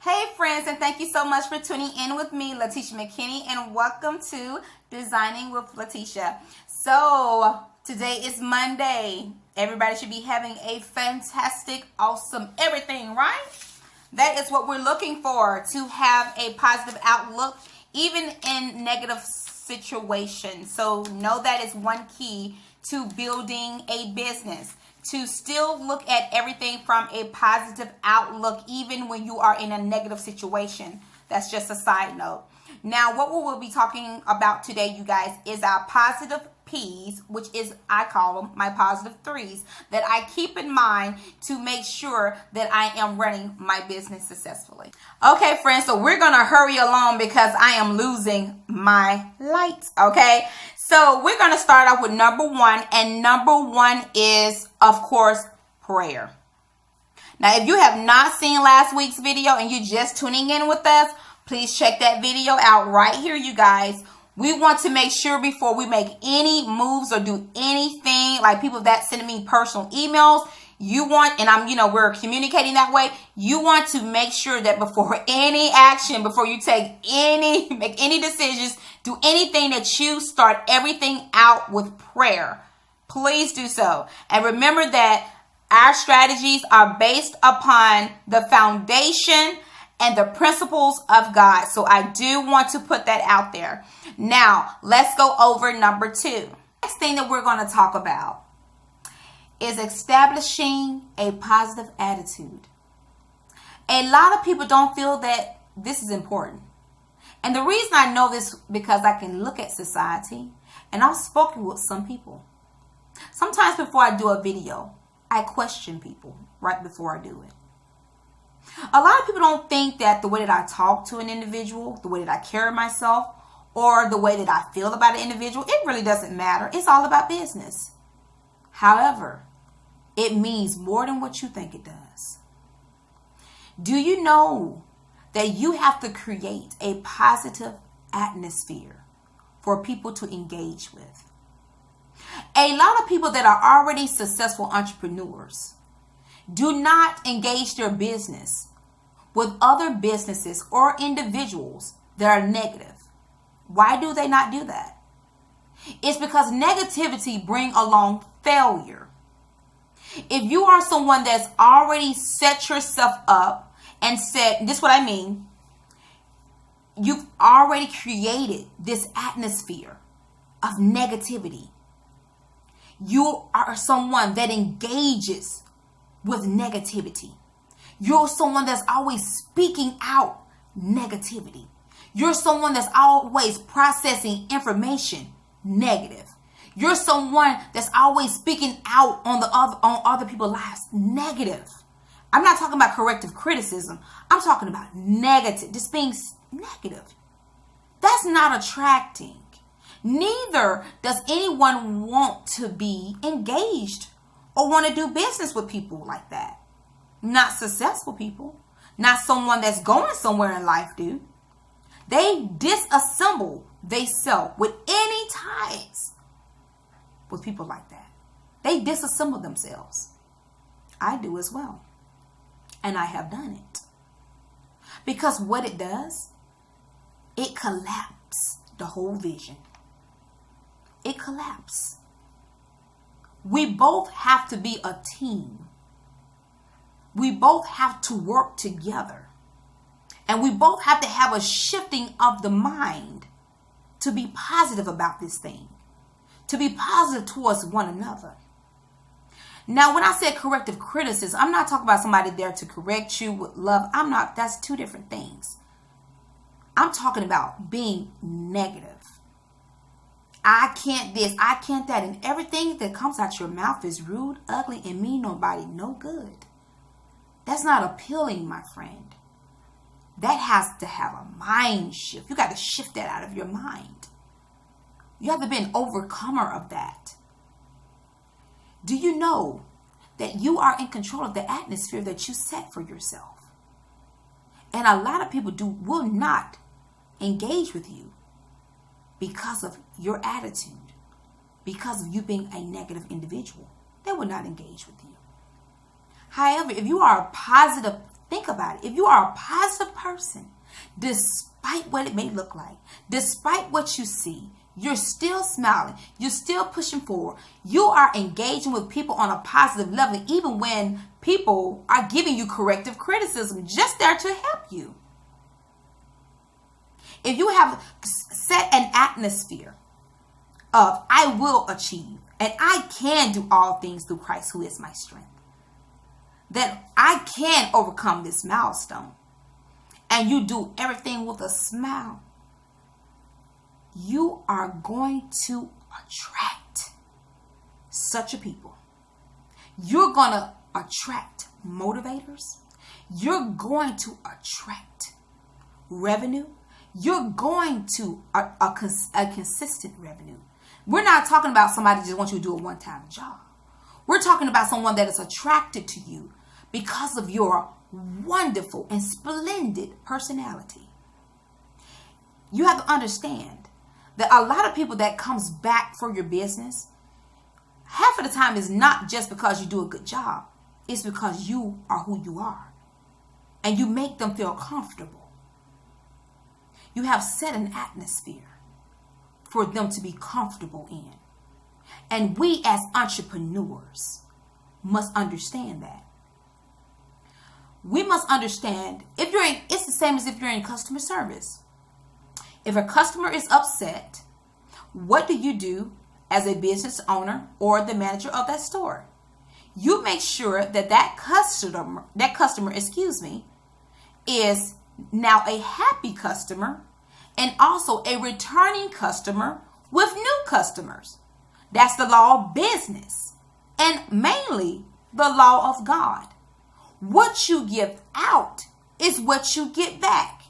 Hey friends, and thank you so much for tuning in with me, Latisha McKinney, and welcome to Designing with Latisha. So today is Monday. Everybody should be having a fantastic, awesome everything, right? That is what we're looking for, to have a positive outlook even in negative situations. So know that is one key to building a business. To still look at everything from a positive outlook, even when you are in a negative situation. That's just a side note. Now, what we will be talking about today, you guys, is our positive P's, which is, I call them my positive threes, that I keep in mind to make sure that I am running my business successfully. Okay, friends, so we're going to hurry along because I am losing my lights, okay? So we're going to start off with number one, and number one is, of course, prayer. Now, if you have not seen last week's video and you're just tuning in with us, please check that video out right here, you guys. We want to make sure before we make any moves or do anything, like people that send me personal emails, you want, and we're communicating that way. You want to make sure that before any action, before you make any decisions, do anything, that you start everything out with prayer. Please do so. And remember that our strategies are based upon the foundation and the principles of God. So I do want to put that out there. Now, let's go over number two. Next thing that we're going to talk about is establishing a positive attitude. A lot of people don't feel that this is important. And the reason I know this, because I can look at society, and I've spoken with some people. Sometimes before I do a video, I question people right before I do it. A lot of people don't think that the way that I talk to an individual, the way that I carry myself, or the way that I feel about an individual, it really doesn't matter. It's all about business. However, it means more than what you think it does. Do you know that you have to create a positive atmosphere for people to engage with? A lot of people that are already successful entrepreneurs do not engage their business with other businesses or individuals that are negative. Why do they not do that? It's because negativity brings along failure. If you are someone that's already set yourself up and said, this is what I mean, you've already created this atmosphere of negativity. You are someone that engages with negativity. You're someone that's always speaking out negativity. You're someone that's always processing information negative. You're someone that's always speaking out on other people's lives negative. I'm not talking about corrective criticism. I'm talking about negative, just being negative. That's not attracting. Neither does anyone want to be engaged or want to do business with people like that. Not successful people. Not someone that's going somewhere in life, dude. They disassemble themselves with any ties with people like that. They disassemble themselves. I do as well. And I have done it. Because what it does, it collapses the whole vision. It collapses. We both have to be a team. We both have to work together. And we both have to have a shifting of the mind to be positive about this thing. To be positive towards one another. Now, when I said corrective criticism, I'm not talking about somebody there to correct you with love. That's two different things. I'm talking about being negative. I can't this, I can't that, and everything that comes out your mouth is rude, ugly, and mean nobody no good. That's not appealing, my friend. That has to have a mind shift. You got to shift that out of your mind. You have to be an overcomer of that. Do you know that you are in control of the atmosphere that you set for yourself? And a lot of people will not engage with you because of your attitude, because of you being a negative individual. They will not engage with you. However, if you are a positive Think about it. If you are a positive person, despite what it may look like, despite what you see, you're still smiling, you're still pushing forward, you are engaging with people on a positive level, even when people are giving you corrective criticism, just there to help you. If you have set an atmosphere of I will achieve and I can do all things through Christ who is my strength, that I can overcome this milestone, and you do everything with a smile, you are going to attract such a people. You're going to attract motivators. You're going to attract revenue. You're going to a consistent revenue. We're not talking about somebody just wants you to do a one-time job. We're talking about someone that is attracted to you because of your wonderful and splendid personality. You have to understand that a lot of people that comes back for your business, half of the time is not just because you do a good job. It's because you are who you are. And you make them feel comfortable. You have set an atmosphere for them to be comfortable in. And we as entrepreneurs must understand that. We must understand, it's the same as if you're in customer service. If a customer is upset, what do you do as a business owner or the manager of that store? You make sure that customer, is now a happy customer and also a returning customer with new customers. That's the law of business and mainly the law of God. What you give out is what you get back.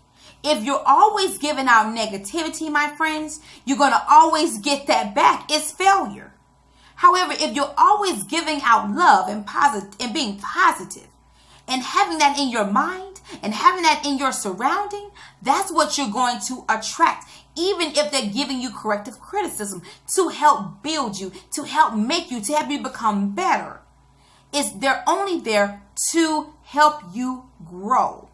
If you're always giving out negativity, my friends, you're going to always get that back. It's failure. However, if you're always giving out love and positive and being positive and having that in your mind and having that in your surrounding, that's what you're going to attract. Even if they're giving you corrective criticism to help build you, to help make you, to help you become better. They're only there to help you grow.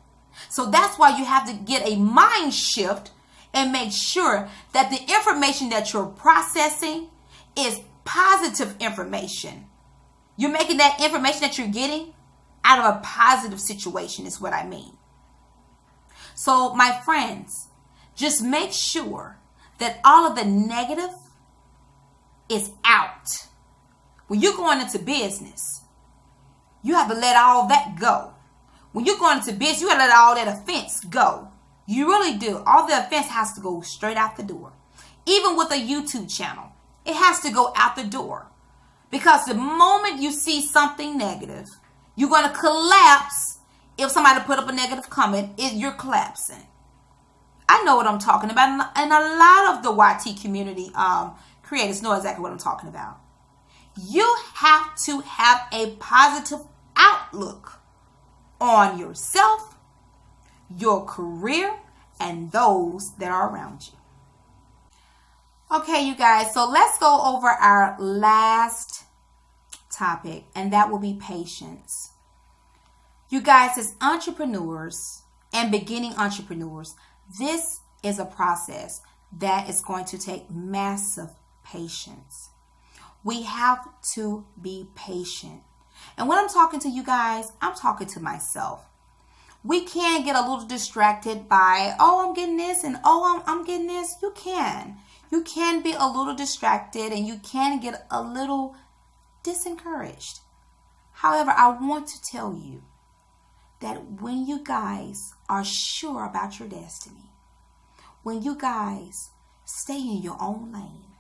So that's why you have to get a mind shift and make sure that the information that you're processing is positive information. You're making that information that you're getting out of a positive situation is what I mean. So my friends, just make sure that all of the negative is out. When you're going into business, you have to let all that go. When you're going into business, you got to let all that offense go. You really do. All the offense has to go straight out the door. Even with a YouTube channel, it has to go out the door. Because the moment you see something negative, you're going to collapse. If somebody put up a negative comment, you're collapsing. I know what I'm talking about. And a lot of the YT community creators know exactly what I'm talking about. You have to have a positive outlook on yourself, your career, and those that are around you. Okay, you guys, so let's go over our last topic, and that will be patience. You guys, as entrepreneurs and beginning entrepreneurs, this is a process that is going to take massive patience. We have to be patient. And when I'm talking to you guys, I'm talking to myself. We can get a little distracted by, oh, I'm getting this, and oh, I'm getting this. You can. You can be a little distracted, and you can get a little disencouraged. However, I want to tell you that when you guys are sure about your destiny, when you guys stay in your own lane,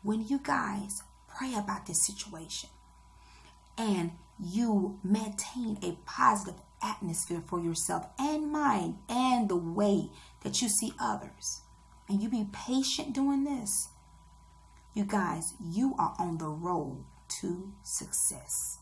when you guys pray about this situation and you maintain a positive atmosphere for yourself and mind and the way that you see others, and you be patient doing this, you guys, you are on the road to success.